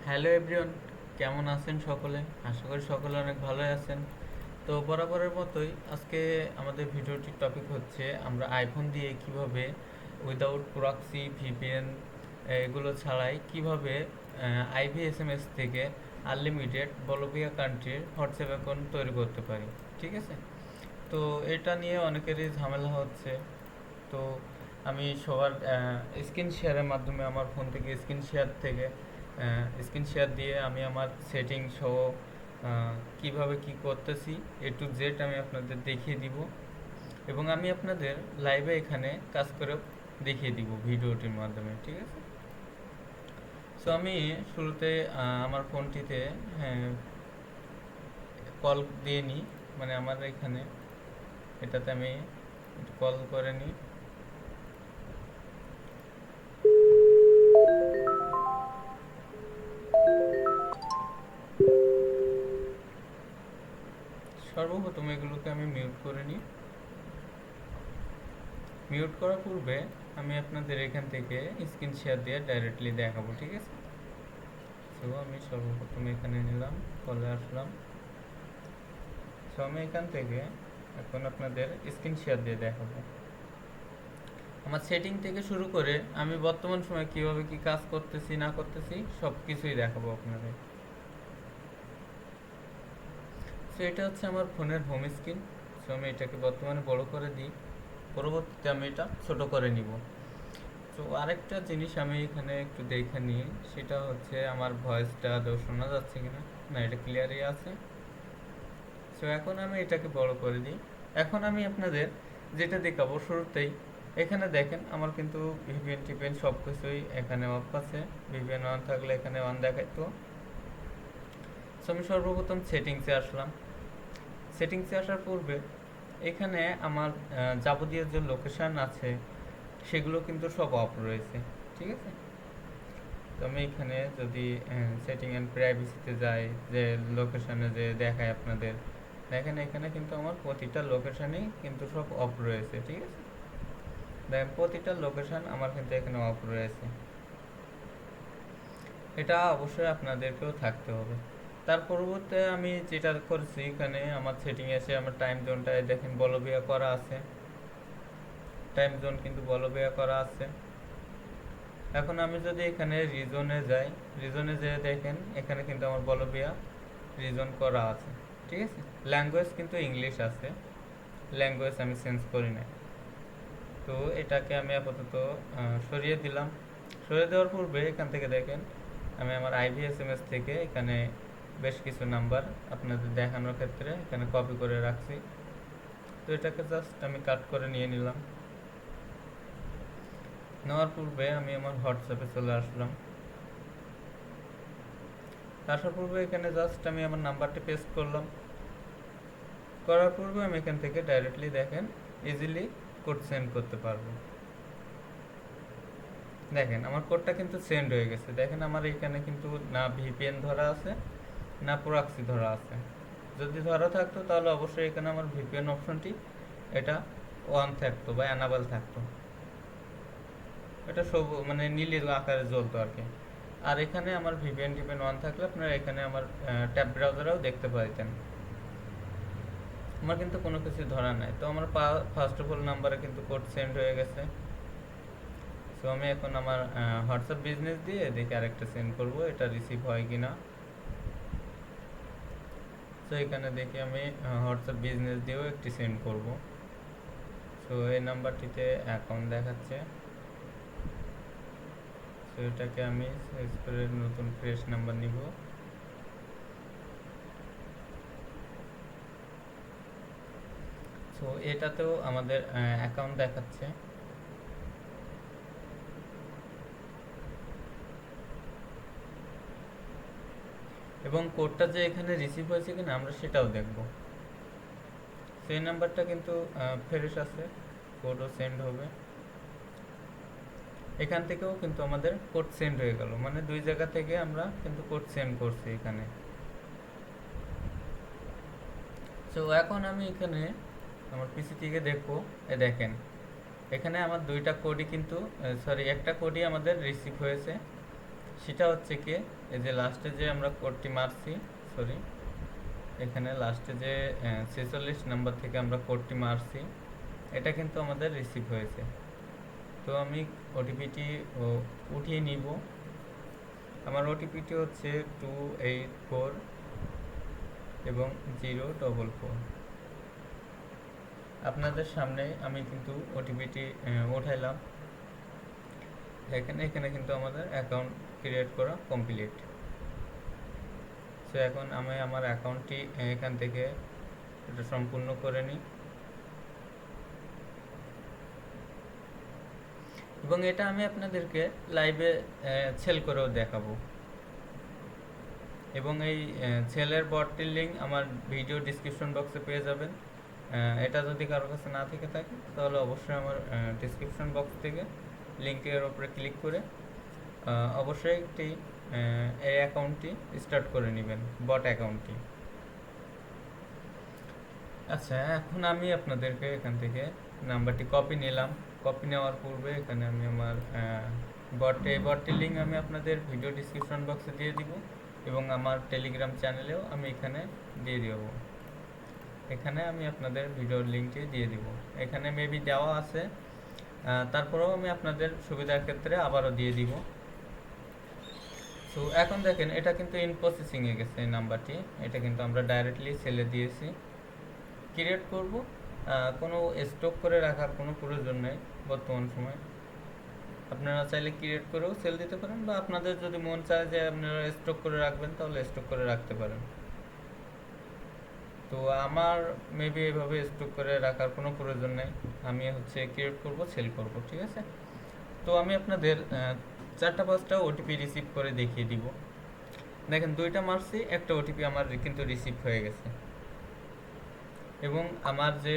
Hello everyone, কেমন আছেন সকলে? আশা করি সকলে অনেক ভালোই আছেন। তো বরাবরের মতোই আজকে আমাদের ভিডিওটির টপিক হচ্ছে আমরা আইফোন দিয়ে কিভাবে উইদাউট প্রক্সি ভিপিএন এগুলো ছাড়াই কিভাবে আইভিএসএমএস থেকে আনলিমিটেড বলবিয়া কান্ট্রির হোয়াটসঅ্যাপ অ্যাকাউন্ট তৈরি করতে পারি। ঠিক আছে? তো এটা নিয়ে অনেকেরই ঝামেলা হচ্ছে। তো আমি সবার স্ক্রিন শেয়ারের মাধ্যমে আমার ফোন থেকে স্ক্রিন শেয়ার দিয়ে আমি আমার সেটিং সহ কিভাবে কি করতেছি A to Z আমি আপনাদের দেখিয়ে দিব, এবং আমি আপনাদের লাইভে এখানে কাজ করে দেখিয়ে দিব ভিডিওটির মাধ্যমে। ঠিক আছে? সো আমি শুরুতে আমার ফোনটিতে কল দিয়ে নিই, মানে আমার এখানে এটাতে আমি কল করে নিই। সর্বপ্রথম এগুলোকে আমি মিউট করে নিই। মিউট করার পূর্বে আমি আপনাদের এখান থেকে স্ক্রিন শেয়ার দিয়ে ডাইরেক্টলি দেখাবো। ঠিক আছে? সো আমি সর্বপ্রথম এখানে নিলাম, কলে আসলাম। সো আমি এখান থেকে এখন আপনাদের স্ক্রিন শেয়ার দিয়ে দেখাবো আমার সেটিং থেকে শুরু করে আমি বর্তমান সময়ে কিভাবে কি কাজ করতেছি না করতেছি সব কিছুই দেখাবো আপনাদের। সো এটা হচ্ছে আমার ফোনের হোম স্ক্রিন। সো আমি এটাকে বর্তমানে বড় করে দিই, পরবর্তীতে আমি এটা ছোট করে নিব। তো আরেকটা জিনিস আমি এখানে একটু দেখে নিই, সেটা হচ্ছে আমার ভয়েসটা আদৌ শোনা যাচ্ছে কিনা। না, এটা ক্লিয়ারই আছে। সো এখন আমি এটাকে বড় করে দিই। এখন আমি আপনাদের যেটা দেখাবো শুরুতেই, এখানে দেখেন আমার কিন্তু ভিপিএন টিপিএন সব কিছুই এখানে অফ আছে। ভিপিএন অন থাকলে এখানে অন দেখাইতো। সো আমি সর্বপ্রথম সেটিংসে আসলাম। সেটিংসে আসার পূর্বে এখানে আমার যাবতীয় যে লোকেশান আছে সেগুলো কিন্তু সব অফ রয়েছে। ঠিক আছে? তো আমি এখানে যদি সেটিং অ্যান্ড প্রাইভেসিতে যাই, যে লোকেশানে যে দেখায় আপনাদের, দেখেন এখানে কিন্তু আমার প্রতিটা লোকেশানেই কিন্তু সব অফ রয়েছে। ঠিক আছে? দেখেন প্রতিটা লোকেশান আমার কিন্তু এখানে অফ রয়েছে। এটা অবশ্যই আপনাদেরকেও থাকতে হবে। তার পরবর্তীতে আমি যেটা করেছি, এখানে আমার সেটিং এসে আমার টাইম জোনটায় দেখেন বলবিয়া করা আছে। টাইম জোন কিন্তু বলবিয়া করা আছে। এখন আমি যদি এখানে রিজনে যাই, রিজনে যেয়ে দেখেন এখানে কিন্তু আমার বলবিয়া রিজন করা আছে। ঠিক আছে? ল্যাঙ্গুয়েজ কিন্তু ইংলিশ আছে, ল্যাঙ্গুয়েজ আমি চেঞ্জ করি না। তো এটাকে আমি আপাতত সরিয়ে দিলাম। সরিয়ে দেওয়ার পূর্বে এখান থেকে দেখেন আমি আমার আইভিএসএমএস থেকে এখানে বেশ কিছু নাম্বার আপনাদের দেখানোর ক্ষেত্রে এখানে কপি করে রাখছি। তো এটাকে জাস্ট আমি কাট করে নিয়ে নিলাম। নেওয়ার পূর্বে আমি আমার হোয়াটসঅ্যাপে চলে আসলাম। আসার পূর্বে এখানে জাস্ট আমি আমার নাম্বারটি পেস্ট করলাম। করার পূর্বে আমি এখান থেকে ডাইরেক্টলি দেখেন ইজিলি কোড সেন্ড করতে পারবো। দেখেন আমার কোডটা কিন্তু সেন্ড হয়ে গেছে। দেখেন আমার এখানে কিন্তু না ভিপিএন ধরা আছে না প্রক্সি ধরা আছে। যদি ধরা থাকতো তাহলে অবশ্যই এখানে আমার ভিপিএন অপশনটি এটা অন থাকতো বা অ্যানাবেল থাকতো, এটা সব মানে নীল আকারে জ্বলতো আর কি। আর এখানে আমার ভিপিএন টিপিএন অন থাকলে আপনারা এখানে আমার ট্যাব ব্রাউজারেও দেখতে পাইতেন। আমার কিন্তু কোনো কিছু ধরা নাই। তো আমার ফার্স্ট অফ অল নাম্বারে কিন্তু কোড সেন্ড হয়ে গেছে। সো আমি এখন আমার হোয়াটসঅ্যাপ বিজনেস দিয়ে দেখি আরেকটা সেন্ড করব, এটা রিসিভ হয় কিনা। সো এখানে দেখি আমি হোয়াটসঅ্যাপ বিজনেস দিয়েও একটি সেন্ড করব। সো এই নাম্বারটিতে অ্যাকাউন্ট দেখাচ্ছে। সো এটাকে আমি সার্চ করে নতুন ফ্রেশ নাম্বার নিব। সো এটাতেও আমাদের অ্যাকাউন্ট দেখাচ্ছে। এবং কোডটা যে এখানে রিসিভ হয়েছে কিনা আমরা সেটাও দেখব। সেই নাম্বারটা কিন্তু ফ্রেশ আছে, কোডও সেন্ড হবে। এখান থেকেও কিন্তু আমাদের কোড সেন্ড হয়ে গেল, মানে দুই জায়গা থেকে আমরা কিন্তু কোড সেন্ড করছি এখানে। সো এখন আমি এখানে আমার পিসি থেকে দেখবো। দেখেন এখানে আমার দুইটা কোডই কিন্তু একটা কোডই আমাদের রিসিভ হয়েছে, সেটা হচ্ছে কি, এই যে লাস্টে যে আমরা কোডটি মারছি, সরি, এখানে লাস্টে যে 46 নাম্বার থেকে আমরা কোডটি মারছি, এটা কিন্তু আমাদের রিসিভ হয়েছে। তো আমি ওটিপিটি উঠিয়ে নিব। আমার ওটিপিটি হচ্ছে 284 এবং 044। আপনাদের সামনে আমি কিন্তু ওটিপিটি উঠাইলাম। এখানে কিন্তু আমাদের অ্যাকাউন্ট ক্রিয়েট করা কমপ্লিট। সো এখন আমি আমার অ্যাকাউন্টটি এখান থেকে এটা সম্পূর্ণ করে নিই, এবং এটা আমি আপনাদেরকে লাইভে সেল করেও দেখাবো। এবং এই সেলের বটটির লিঙ্ক আমার ভিডিও ডিসক্রিপশন বক্সে পেয়ে যাবেন। এটা যদি কারো কাছে না থেকে থাকে তাহলে অবশ্যই আমার ডিসক্রিপশন বক্স থেকে লিঙ্কের ওপরে ক্লিক করে অবশ্যই একটি এই অ্যাকাউন্টটি স্টার্ট করে নেবেন, বট অ্যাকাউন্টটি। আচ্ছা, এখন আমি আপনাদেরকে এখান থেকে নাম্বারটি কপি নিলাম। কপি নেওয়ার পূর্বে এখানে আমি আমার বটটির লিঙ্ক আমি আপনাদের ভিডিও ডিসক্রিপশন বক্সে দিয়ে দিব, এবং আমার টেলিগ্রাম চ্যানেলেও আমি এখানে দিয়ে দেব। এখানে আমি আপনাদের ভিডিওর লিঙ্কটি দিয়ে দিব। এখানে মেবি দেওয়া আছে, তারপরেও আমি আপনাদের সুবিধার ক্ষেত্রে আবারও দিয়ে দিব। তো এখন দেখেন, এটা কিন্তু ইন প্রসেসিংয়ে গেছে এই নাম্বারটি। এটা কিন্তু আমরা ডাইরেক্টলি সেলে দিয়েছি। ক্রিয়েট করব, কোনো স্টক করে রাখার কোনো প্রয়োজন নেই বর্তমান সময়। আপনারা চাইলে ক্রিয়েট করেও সেল দিতে পারেন, বা আপনাদের যদি মন চায় যে আপনারা স্টক করে রাখবেন তাহলে স্টক করে রাখতে পারেন। তো আমার মেবি এভাবে স্টক করে রাখার কোনো প্রয়োজন নেই। আমি হচ্ছে ক্রিয়েট করব, সেল করব, ঠিক আছে। তো আমি আপনাদের 4-5টা ওটিপি রিসিভ করে দেখিয়ে দিব। দেখেন, 2টা মারছি, একটা ওটিপি আমার কিন্তু রিসিভ হয়ে গেছে, এবং আমার যে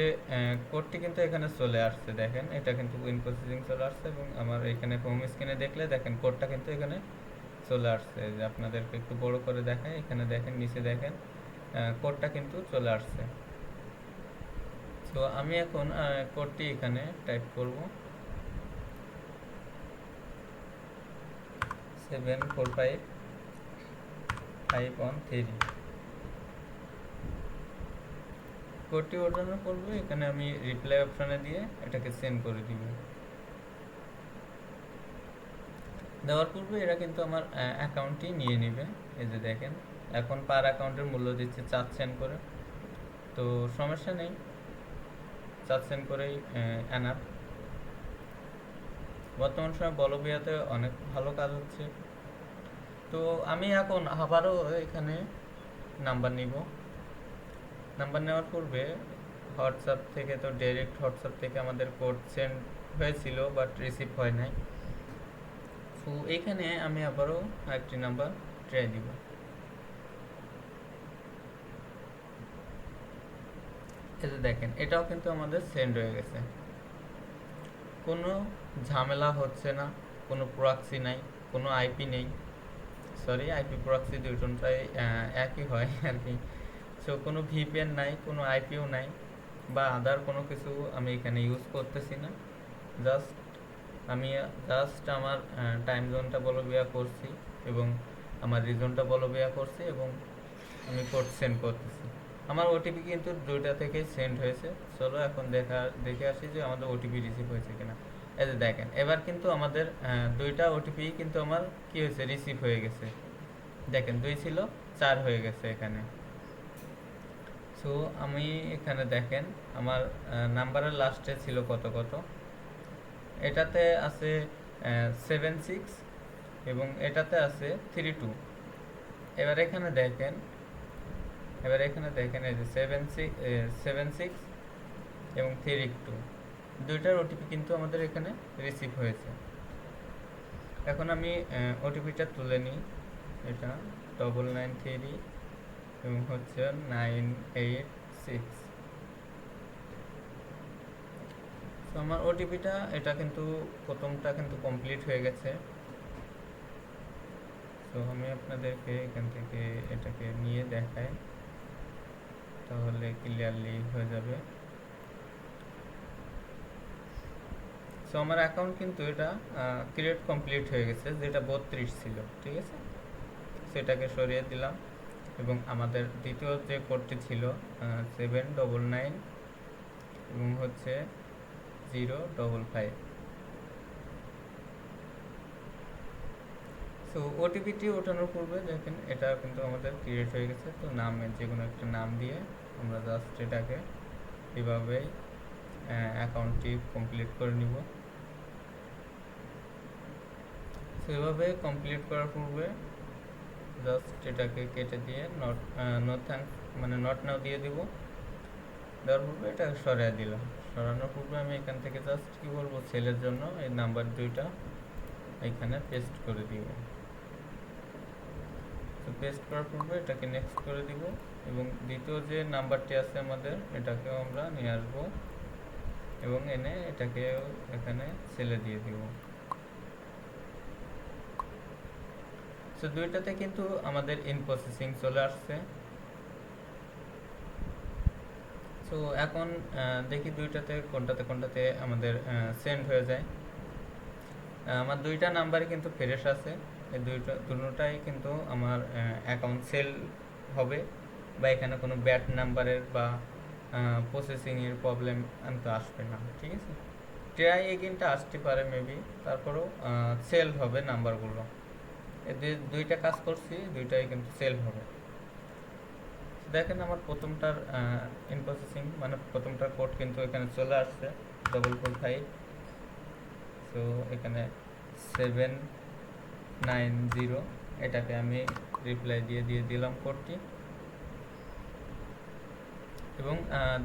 কোডটি কিন্তু এখানে চলে আসছে। দেখেন, এটা কিন্তু উইন প্রসেসিং চলে আসছে, এবং আমার এখানে হোম স্ক্রিনে দেখলে দেখেন কোডটা কিন্তু এখানে চলে আসছে। যে আপনাদেরকে একটু বড় করে দেখায়, এখানে দেখেন, নিচে দেখেন কোডটা কিন্তু চলে আসছে। তো আমি এখন কোডটি এখানে টাইপ করব, 745513। কোডটি ওঠানোর পূর্বে এখানে আমি রিপ্লাই অপশানে দিয়ে এটাকে সেন্ড করে দিব। দেওয়ার পূর্বে এরা কিন্তু আমার অ্যাকাউন্টটি নিয়ে নেবে। এই যে দেখেন, এখন পার অ্যাকাউন্টের মূল্য দিচ্ছে 4 সেন্ট করে। তো সমস্যা নেই, 4 সেন্ট করেই এনাফ। বর্তমান সময় বলবিয়াতে অনেক ভালো কাজ হচ্ছে। তো আমি এখন আবারও এখানে নাম্বার নিব। নাম্বার নেওয়ার পূর্বে হোয়াটসঅ্যাপ থেকে, তো ডাইরেক্ট হোয়াটসঅ্যাপ থেকে আমাদের কোড সেন্ড হয়েছিল, বাট রিসিভ হয় নাই। তো এখানে আমি আবারও আরেকটি নাম্বার ট্রাই দিব। এই যে দেখেন, এটাও কিন্তু আমাদের সেন্ড হয়ে গেছে। কোনো ঝামেলা হচ্ছে না, কোনো প্রক্সি নাই, কোনো আইপি নেই। সরি, আইপি প্রক্সি দুটোটাই একই হয় আর কি। সো কোনো ভিপিএন নাই, কোনো আইপিও নাই, বা আদার কোনো কিছু আমি এখানে ইউজ করতেছি না। আমি জাস্ট আমার টাইম জোনটা বলবিয়া করছি, এবং আমার রিজনটা বলবিয়া করছি, এবং আমি কোড সেন্ড করতেছি। আমার ওটিপি কিন্তু 2টা থেকেই সেন্ড হয়েছে। চলো এখন দেখে আসি যে আমাদের ওটিপি রিসিভ হয়েছে কিনা। এই যে দেখেন, এবার কিন্তু আমাদের 2টা ওটিপি কিন্তু আমার কি হয়েছে, রিসিভ হয়ে গেছে। দেখেন, 2 ছিল, 4 হয়ে গেছে এখানে। সো আমি এখানে দেখেন, আমার নাম্বারের লাস্টে ছিল কত কত। এটাতে আছে 76, এবং এটাতে আছে 32। এবার এখানে দেখেন, এই যে 76 এবং 32, দুইটার ওটিপি কিন্তু আমাদের এখানে রিসিভ হয়েছে। এখন আমি ওটিপিটা তুলে নিই। এটা 993 এবং হচ্ছে 986। তো আমার ওটিপিটা, এটা কিন্তু প্রথমটা কিন্তু কমপ্লিট হয়ে গেছে। তো আমি আপনাদেরকে এখান থেকে এটাকে নিয়ে দেখাই, তাহলে ক্লিয়ারলি হয়ে যাবে। সো আমার অ্যাকাউন্ট কিন্তু এটা ক্রিয়েট কমপ্লিট হয়ে গেছে, যেটা 32 ছিল, ঠিক আছে। সেটাকে সরিয়ে দিলাম এবং আমাদের দ্বিতীয় যে কোডটি ছিল 799 এবং হচ্ছে 055। সো ওটিপিটি ওঠানোর পূর্বে দেখেন এটা কিন্তু আমাদের ক্রিয়েট হয়ে গেছে। তো নামের যে কোনো একটা নাম দিয়ে আমরা জাস্ট এটাকে এভাবেই অ্যাকাউন্টটি কমপ্লিট করে নিব। সো এভাবে কমপ্লিট করার পূর্বে জাস্ট এটাকে কেটে দিয়ে নো থ্যাঙ্কস মানে নট নাও দিয়ে দিব। দেওয়ার পূর্বে এটা সরিয়ে দিলাম। সরানোর পূর্বে আমি এখান থেকে জাস্ট কী করবো, সেলের জন্য এই নাম্বার 2টা এখানে পেস্ট করে দিব। তো পেস্ট করার পূর্বে এটাকে নেক্সট করে দিব এবং দ্বিতীয় যে নাম্বারটি আছে আমাদের এটাকেও আমরা নিয়ে আসবো এবং এনে এটাকে এখানে সেলে দিয়ে দিব। সো দুইটাতে কিন্তু আমাদের ইন প্রসেসিং চলে আসছে। সো এখন দেখি দুইটাতে কোনটাতে আমাদের সেন্ড হয়ে যায়। আমার দুইটা নাম্বারই কিন্তু ফ্রেশ আছে, এই দুটোটাই কিন্তু আমার অ্যাকাউন্ট সেল হবে বা এখানে কোনো ব্যাড নাম্বারের বা প্রসেসিংয়ের প্রবলেম তো আসবে না, ঠিক আছে। ট্রাই এগেনটা আসতে পারে মেবি, তারপরেও সেল হবে নাম্বারগুলো। এদের দুইটা কাজ করছি, দুইটাই কিন্তু সেল হবে। দেখেন আমার প্রথমটার ইন প্রসেসিং মানে প্রথমটার কোড কিন্তু এখানে চলে আসছে 445। সো এখানে 790 এটাকে আমি রিপ্লাই দিয়ে দিলাম কোডটি এবং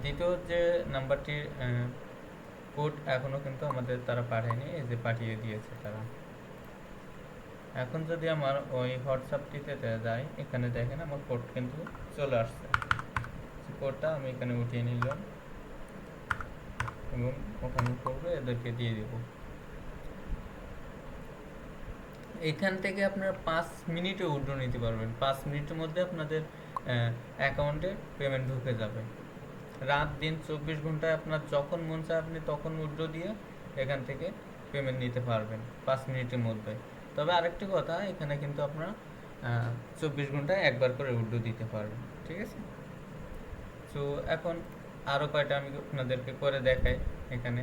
দ্বিতীয় যে নাম্বারটির কোড এখনও কিন্তু আমাদের তারা পাঠায়নি, এই যে পাঠিয়ে দিয়েছে তারা। এখন যদি আমার ওই হোয়াটসঅ্যাপটিতে যাই, এখানে দেখেন আমার কোড কিন্তু চলে আসছে। কোডটা আমি এখানে উঠিয়ে নিলাম এবং ওখানে করবে এদেরকে দিয়ে দিব। এখান থেকে আপনারা 5 মিনিটে উইথড্র নিতে পারবেন। 5 মিনিটের মধ্যে আপনাদের অ্যাকাউন্টে পেমেন্ট ঢুকে যাবে। রাত দিন 24 ঘন্টায় আপনার যখন মন চায় আপনি তখন উইথড্র দিয়ে এখান থেকে পেমেন্ট নিতে পারবেন 5 মিনিটের মধ্যে। তবে আরেকটি কথা, এখানে কিন্তু আপনারা 24 ঘন্টায় একবার করে উইথড্র দিতে পারবেন, ঠিক আছে। তো এখন আরও কয়টা আমি আপনাদেরকে করে দেখাই। এখানে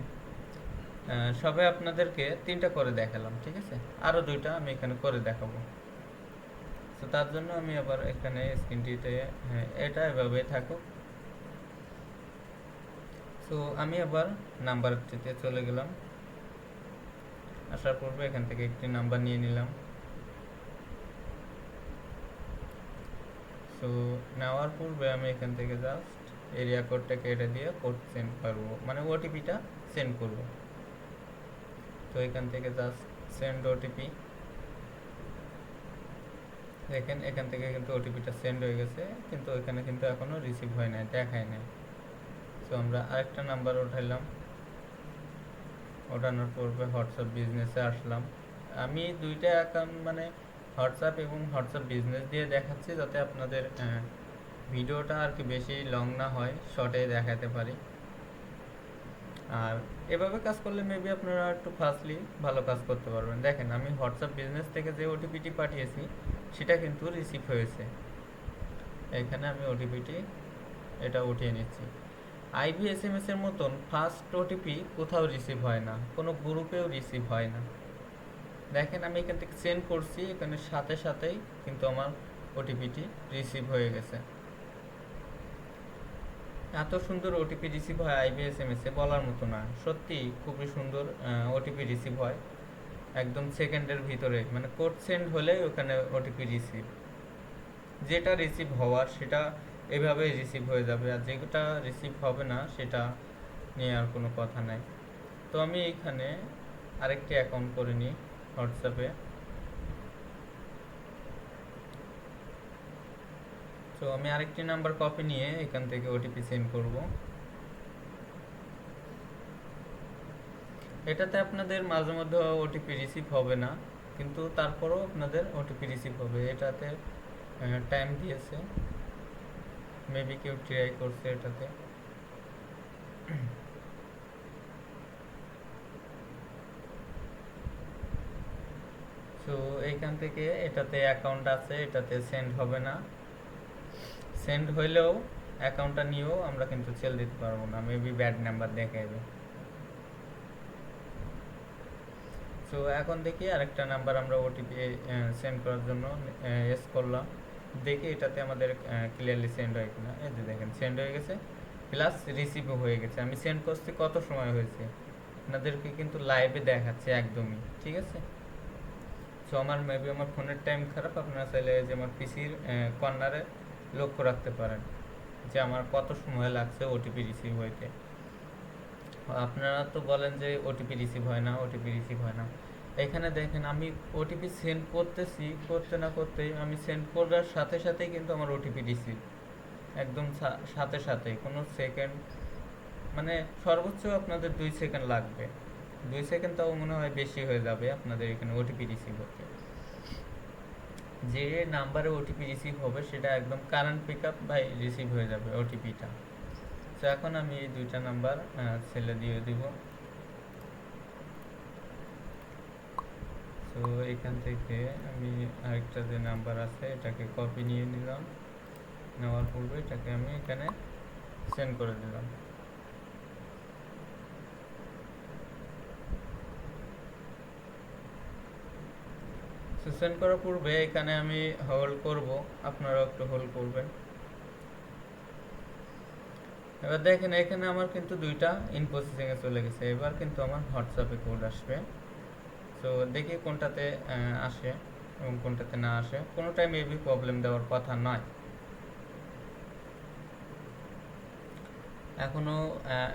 সবে আপনাদেরকে 3টা করে দেখালাম, ঠিক আছে। আরও 2টা আমি এখানে করে দেখাবো। তো তার জন্য আমি আবার এখানে স্ক্রিনটিতে এটা এভাবেই থাকুক। তো আমি আবার নাম্বারটিতে চলে গেলাম। আসার পূর্বে এখান থেকে একটি নাম্বার নিয়ে নিলাম। তো নেওয়ার পূর্বে আমি এখান থেকে জাস্ট এরিয়া কোডটা কেটে দিয়ে কোড সেন্ড করবো, মানে ওটিপিটা সেন্ড করব। তো এখান থেকে জাস্ট সেন্ড ওটিপি, দেখেন এখান থেকে কিন্তু ওটিপিটা সেন্ড হয়ে গেছে, কিন্তু এখানে কিন্তু এখনও রিসিভ হয় নাই, দেখায় নাই। তো আমরা আরেকটা নাম্বার উঠাইলাম, ওঠানোর পূর্বে হোয়াটসঅ্যাপ বিজনেসে আসলাম। আমি দুইটা অ্যাকাউন্ট মানে হোয়াটসঅ্যাপ এবং হোয়াটসঅ্যাপ বিজনেস দিয়ে দেখাচ্ছি, যাতে আপনাদের ভিডিওটা আর কি বেশি লং না হয়, শর্টে দেখাতে পারি। আর এভাবে কাজ করলে মেবি আপনারা একটু ফাস্টলি ভালো কাজ করতে পারবেন। দেখেন আমি হোয়াটসঅ্যাপ বিজনেস থেকে যে ওটিপিটি পাঠিয়েছি সেটা কিন্তু রিসিভ হয়েছে। এখানে আমি ওটিপিটি এটা উঠিয়ে নিচ্ছি। IBSMS এর মতন ফার্স্ট ওটিপি কোথাও রিসিভ হয় না, কোনো গ্রুপেও রিসিভ হয় না। দেখেন আমি এখান থেকে সেন্ড করছি, এখানে সাথে সাথেই কিন্তু আমার ওটিপিটি রিসিভ হয়ে গেছে। এত সুন্দর ওটিপি রিসিভ হয় IBSMS এ বলার মতো না, সত্যি খুবই সুন্দর ওটিপি রিসিভ হয় একদম সেকেন্ডের ভিতরে, মানে কোড সেন্ড হলে ওখানে ওটিপি রিসিভ, যেটা রিসিভ হওয়ার সেটা এভাবেই রিসিভ হয়ে যাবে, আর যেটা রিসিভ হবে না সেটা নিয়ে আর কোনো কথা নাই। তো আমি এখানে আরেকটি অ্যাকাউন্ট করে নিই হোয়াটসঅ্যাপে। তো আমি আরেকটি নাম্বার কপি নিয়ে এখান থেকে ওটিপি সেন্ড করব। এটাতে আপনাদের মাঝে মধ্যে ওটিপি রিসিভ হবে না, কিন্তু তারপরেও আপনাদের ওটিপি রিসিভ হবে। এটাতে টাইম দিয়েছে, মেবি কেউ ট্রাই করছে এটাতে। সো এইখান থেকে এটাতে অ্যাকাউন্ট আছে, এটাতে সেন্ড হবে না। সেন্ড হইলেও অ্যাকাউন্টটা নিয়েও আমরা কিন্তু সেল দিতে পারবো না, মেবি ব্যাড নাম্বার দেখাবে। সো এখন দেখি আরেকটা নাম্বার আমরা ওটিপি সেন্ড করার জন্য এস করলাম, দেখি এটাতে আমাদের ক্লিয়ারলি সেন্ড হয় কিনা। এই যে দেখেন সেন্ড হয়ে গেছে, প্লাস রিসিভও হয়ে গেছে। আমি সেন্ড করছি কত সময় হয়েছে আপনাদেরকে কিন্তু লাইভে দেখাচ্ছে একদমই, ঠিক আছে। সো আমার মেবি আমার ফোনের টাইম খারাপ, আপনারা চাইলে যে আমার পিসির কর্নারে লক্ষ্য রাখতে পারেন যে আমার কত সময় লাগছে ওটিপি রিসিভ হইতে। আপনারা তো বলেন যে ওটিপি রিসিভ হয় না, ওটিপি রিসিভ হয় না। এখানে দেখেন আমি ওটিপি সেন্ড করতেছি, করতে না করতেই আমি সেন্ড করার সাথে সাথেই কিন্তু আমার ওটিপি রিসিভ, একদম সাথে সাথে, কোনো সেকেন্ড মানে সর্বোচ্চ আপনাদের 2 সেকেন্ড লাগবে। 2 সেকেন্ড তাও মনে হয় বেশি হয়ে যাবে আপনাদের এখানে ওটিপি রিসিভ হতে। যে নাম্বারে ওটিপি রিসিভ হবে সেটা একদম current pick up by receive হয়ে যাবে ওটিপিটা। তো এখন আমি এই 2টা নাম্বার ছেলে দিয়ে দিব। তো এখান থেকে আমি আরেকটা যে নাম্বার আছে এটাকে কপি নিয়ে নিলাম, নেওয়ার পূর্বে এটাকে আমি এখানে সেন্ড করে দিলাম। সেন্ড করার পূর্বে এখানে আমি হোল্ড করব, আপনারাও একটু হোল্ড করবেন। এবার দেখেন এখানে আমার কিন্তু 2টা ইন প্রসেসিংয়ে চলে গেছে, এবার কিন্তু আমার হোয়াটসঅ্যাপে কোড আসবে। তো দেখি কোনটাতে আসে এবং কোনটাতে না আসে, কোনোটাই মেবি প্রবলেম দেওয়ার কথা নয়।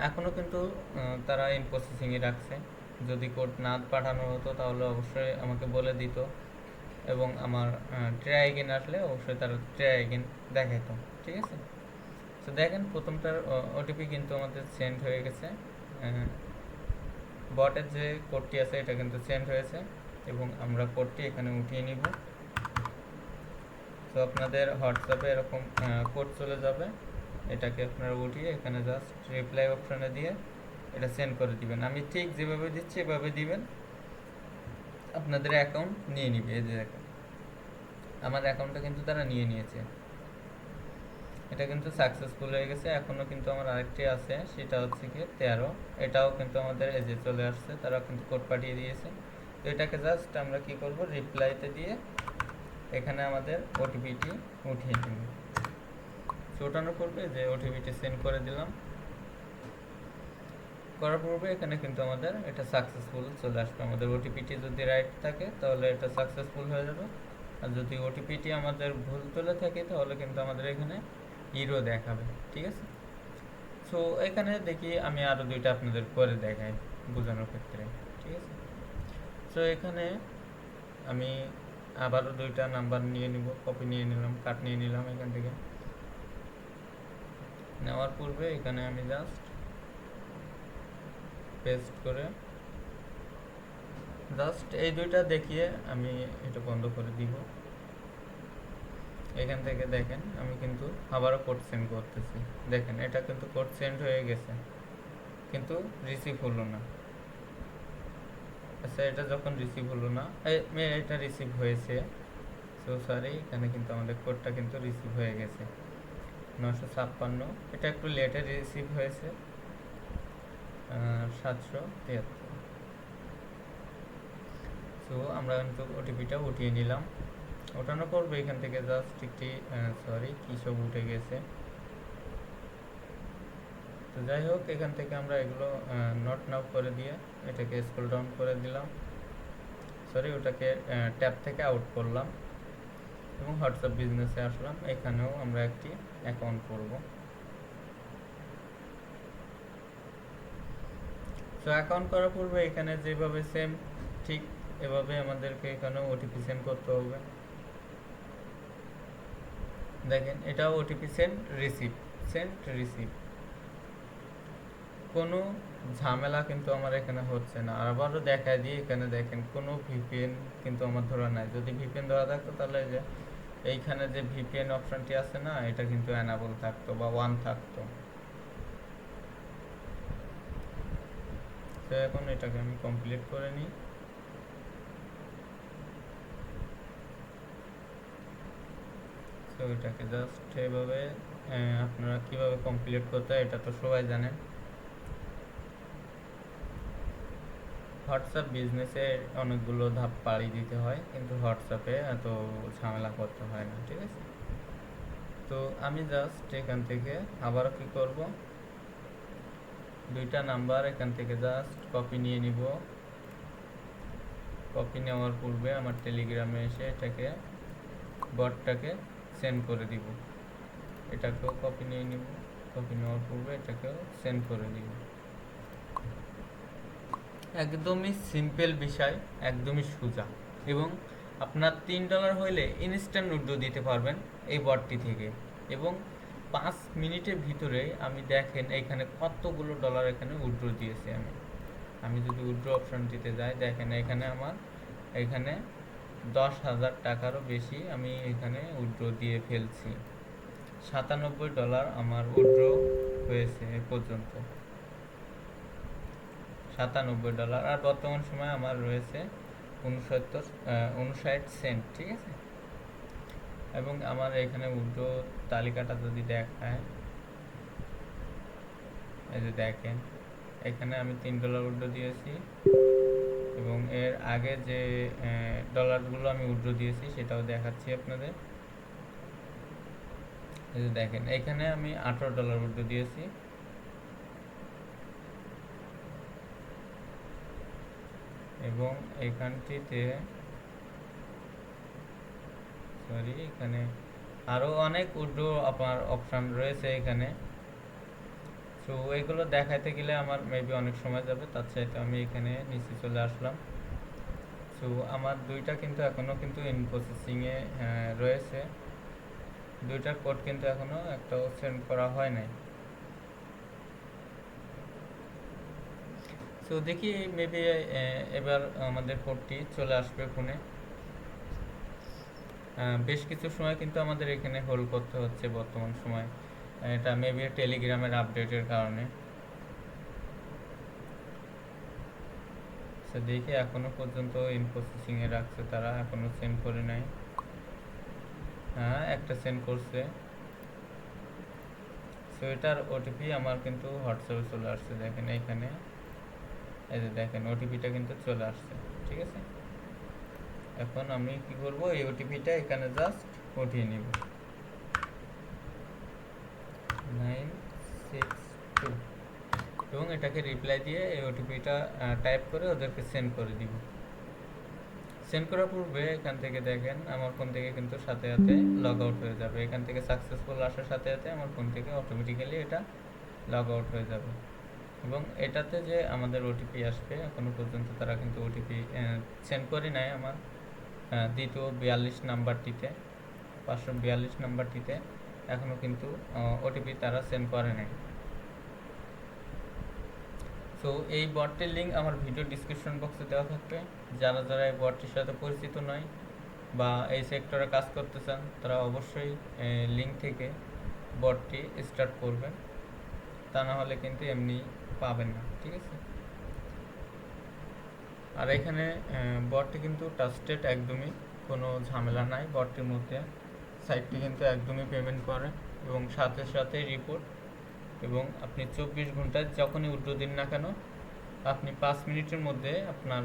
এখনও কিন্তু তারা ইন প্রসেসিংয়ে রাখছে। যদি কোড না পাঠানো হতো তাহলে অবশ্যই আমাকে বলে দিত এবং আমার ট্রাই এগেন আসলে অবশ্যই তারা ট্রাই এগেন দেখাইতো, ঠিক আছে। তো দেখেন প্রথমটার ওটিপি কিন্তু আমাদের সেন্ড হয়ে গেছে, বটের যে কোডটি আছে এটা কিন্তু সেন্ড হয়েছে এবং আমরা কোডটি এখানে উঠিয়ে নিব। তো আপনাদের হোয়াটসঅ্যাপে এরকম কোড চলে যাবে, এটাকে আপনারা উঠিয়ে এখানে জাস্ট রিপ্লাই অপশানে দিয়ে এটা সেন্ড করে দিবেন। আমি ঠিক যেভাবে দিচ্ছি এভাবে দিবেন, আপনাদের অ্যাকাউন্ট নিয়ে নিবে। এই যে দেখেন আমার অ্যাকাউন্টটা কিন্তু তারা নিয়ে নিয়েছে, এটা কিন্তু সাকসেসফুল হয়ে গেছে। এখনও কিন্তু আমার আরেকটি আছে, সেটা হচ্ছে কি 13, এটাও কিন্তু আমাদের এই যে চলে আসছে, তারা কিন্তু কোড পাঠিয়ে দিয়েছে। তো এটাকে জাস্ট আমরা কি করব, রিপ্লাইতে দিয়ে এখানে আমাদের ওটিপিটি উঠিয়ে নেব। তো ওঠানোর পূর্বে যে ওটিপিটি সেন্ড করে দিলাম, করার পূর্বে এখানে কিন্তু আমাদের এটা সাকসেসফুল চলে আসবে। আমাদের ওটিপিটি যদি রাইট থাকে তাহলে এটা সাকসেসফুল হয়ে যাবে, আর যদি ওটিপিটি আমাদের ভুল তুলে থাকে তাহলে কিন্তু আমাদের এখানে ইরো দেখাবে, ঠিক আছে। সো এখানে দেখি আমি আরও 2টা আপনাদের করে দেখাই বোঝানোর ক্ষেত্রে, ঠিক আছে। সো এখানে আমি আবারও 2টা নাম্বার নিয়ে নিব, কপি নিয়ে নিলাম, কাট নিয়ে নিলাম। এখান থেকে নেওয়ার পূর্বে এখানে আমি জাস্ট পেস্ট করে জাস্ট এই 2টা দেখিয়ে আমি এটা বন্ধ করে দিব। এখান থেকে দেখেন আমি কিন্তু আবারও কোড সেন্ড করতেছি, দেখেন এটা কিন্তু কোড সেন্ড হয়ে গেছে কিন্তু রিসিভ হলো না। আচ্ছা এটা যখন রিসিভ হলো না, এটা রিসিভ হয়েছে, সো সরি, এখানে কিন্তু আমাদের কোডটা কিন্তু রিসিভ হয়ে গেছে 956, এটা একটু লেটে রিসিভ হয়েছে 773। সো আমরা কিন্তু ওটিপিটা উঠিয়ে নিলাম। ওঠানোর পর এখান থেকে জাস্ট একটি সরি কী সব উঠে গেছে। তো যাই হোক এখান থেকে আমরা এগুলো নট নাও করে দিয়ে এটাকে স্ক্রল ডাউন করে দিলাম, সরি ওটাকে ট্যাব থেকে আউট করলাম এবং হোয়াটসঅ্যাপ বিজনেসে আসলাম। এখানেও আমরা একটি অ্যাকাউন্ট করব। তো অ্যাকাউন্ট করার পূর্বে এখানে যেভাবে সেম ঠিক এভাবে আমাদেরকে এখানেও ওটিপি সেন্ড করতে হবে। দেখেন এটাও ওটিপি সেন্ড রিসিভ, কোনো ঝামেলা কিন্তু আমার এখানে হচ্ছে না। আর আবারও দেখায় দিয়ে এখানে দেখেন কোনো ভিপিএন কিন্তু আমার ধরা নাই। যদি ভিপিএন ধরা থাকতো তাহলে যে এইখানে যে ভিপিএন অপশানটি আছে না, এটা কিন্তু অ্যানাবল থাকতো বা 1 থাকতো। তো এখন এটাকে আমি কমপ্লিট করে নিই। তো এটাকে জাস্ট এভাবে আপনারা কিভাবে কমপ্লিট করতে হয় এটা তো সবাই জানেন। হোয়াটসঅ্যাপ বিজনেসে অনেকগুলো ধাপ পাড়ি দিতে হয়, কিন্তু হোয়াটসঅ্যাপে এত ঝামেলা করতে হয় না, ঠিক আছে। তো আমি জাস্ট এখান থেকে আবারও কি করব, দুইটা নাম্বার এখান থেকে জাস্ট কপি নিয়ে নিব। কপি নেওয়ার পূর্বে আমার টেলিগ্রামে এসে এটাকে বটটাকে সেন্ড করে দিব। এটাকেও কপি নিয়ে নিব, কপি নেওয়ার পূর্বে এটাকেও সেন্ড করে দিব। একদমই সিম্পল বিষয়, একদমই সোজা, এবং আপনার $3 হইলে ইনস্ট্যান্ট উইথড্র দিতে পারবেন এই বটটি থেকে। এবং 5 মিনিটের ভিতরে আমি দেখেন এখানে কতগুলো ডলার এখানে উইথড্র দিয়েছি আমি যদি উইথড্র অপশনটিতে যাই, দেখেন এখানে আমার এখানে 10,000 টাকারও বেশি আমি এখানে উইথড্র দিয়ে ফেলছি। $97 আমার উইথড্র হয়েছে এ পর্যন্ত, $97। আর বর্তমান সময় আমার রয়েছে 59 সেন্ট, ঠিক আছে। এবং আমার এখানে উইথড্র তালিকাটা যদি দেখায়, এই যে দেখেন এখানে আমি $3 উইথড্র দিয়েছি, এবং এর আগে যে ডলারগুলো আমি উইথড্র দিয়েছি সেটাও দেখাচ্ছি আপনাদের। এই যে দেখেন এখানে আমি $18 উইথড্র দিয়েছি, এবং এখানটিতে এখানে আরও অনেক উইথড্র আপনার অপশান রয়েছে এখানে। তো এইগুলো দেখাইতে গেলে আমার মেবি অনেক সময় যাবে, তার চাইতে আমি এখানে নিচে চলে আসলাম। সো আমার দুইটা কিন্তু এখনও কিন্তু ইন প্রসেসিংয়ে রয়েছে, দুইটার কোড কিন্তু এখনও একটাও সেন্ড করা হয় নাই। সো দেখি মেবি এবার আমাদের কোডটি চলে আসবে ফোনে। বেশ কিছু সময় কিন্তু আমাদের এখানে হোল্ড করতে হচ্ছে বর্তমান সময়, এটা মেবি টেলিগ্রামের আপডেটের কারণে। সো দেখি এখনো পর্যন্ত ইন প্রসেসিংয়ে রাখছে তারা, এখনো সেন্ড করে নাই। হ্যাঁ, একটা সেন্ড করছে। সো এটার ওটিপি আমার কিন্তু হোয়াটসঅ্যাপে চলে আসছে, দেখেন এখানে এই যে দেখেন ওটিপিটা কিন্তু চলে আসছে, ঠিক আছে। এখন আমি কি করব, এই ওটিপিটা এখানে জাস্ট উঠিয়ে নিব, 962, এবং এটাকে রিপ্লাই দিয়ে এই ওটিপিটা টাইপ করে ওদেরকে সেন্ড করে দিব। সেন্ড করার পূর্বে এখান থেকে দেখেন আমার ফোন থেকে কিন্তু সাথে সাথে লগ আউট হয়ে যাবে। এখান থেকে সাকসেসফুল আসার সাথে সাথে আমার ফোন থেকে অটোমেটিক্যালি এটা লগ আউট হয়ে যাবে। এবং এটাতে যে আমাদের ওটিপি আসবে, এখনও পর্যন্ত তারা কিন্তু ওটিপি সেন্ড করে নাই আমার দ্বিতীয় 42 নাম্বারটিতে, 542 নাম্বারটিতে এখনও কিন্তু ওটিপি তারা সেন্ড করে নাই। সো এই বটটির লিঙ্ক আমার ভিডিও ডিসক্রিপশন বক্সে দেওয়া থাকবে। যারা যারা এই বটটির সাথে পরিচিত নয় বা এই সেক্টরে কাজ করতে চান, তারা অবশ্যই লিঙ্ক থেকে বটটি স্টার্ট করবেন, তা না হলে কিন্তু এমনি পাবেন না, ঠিক আছে। আর এখানে বটটি কিন্তু ট্রাস্টেড, একদমই কোনো ঝামেলা নাই বটটির মধ্যে। সাইটটি কিন্তু একদমই পেমেন্ট করে এবং সাথে সাথে রিপোর্ট, এবং আপনি 24 ঘন্টায় যখনই উইথড্র দিন না কেন, আপনি 5 মিনিটের মধ্যে আপনার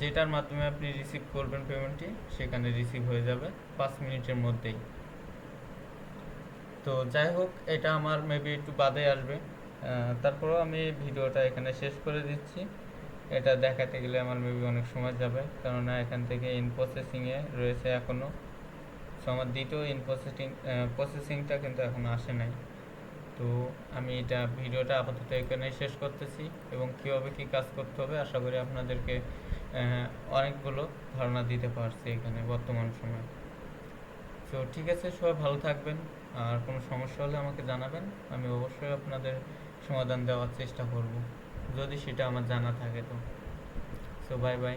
যেটার মাধ্যমে আপনি রিসিভ করবেন পেমেন্টটি, সেখানে রিসিভ হয়ে যাবে 5 মিনিটের মধ্যেই। তো যাই হোক, এটা আমার মেবি একটু বাদে আসবে, তারপরেও আমি ভিডিওটা এখানে শেষ করে দিচ্ছি। এটা দেখাতে গেলে আমার মেবি অনেক সময় যাবে, কেননা এখান থেকে ইন প্রসেসিংয়ে রয়েছে এখনও। সো আমার দ্বিতীয় ইন প্রসেসিংটা কিন্তু এখনও আসে নাই। তো আমি এটা ভিডিওটা আপাতত এখানেই শেষ করতেছি, এবং কীভাবে কী কাজ করতে হবে আশা করি আপনাদেরকে অনেকগুলো ধারণা দিতে পারছি এখানে বর্তমান সময়। তো ঠিক আছে, সবাই ভালো থাকবেন, আর কোনো সমস্যা হলে আমাকে জানাবেন, আমি অবশ্যই আপনাদের সমাধান দেওয়ার চেষ্টা করব, যদি সেটা আমার জানা থাকে। তো বাই বাই।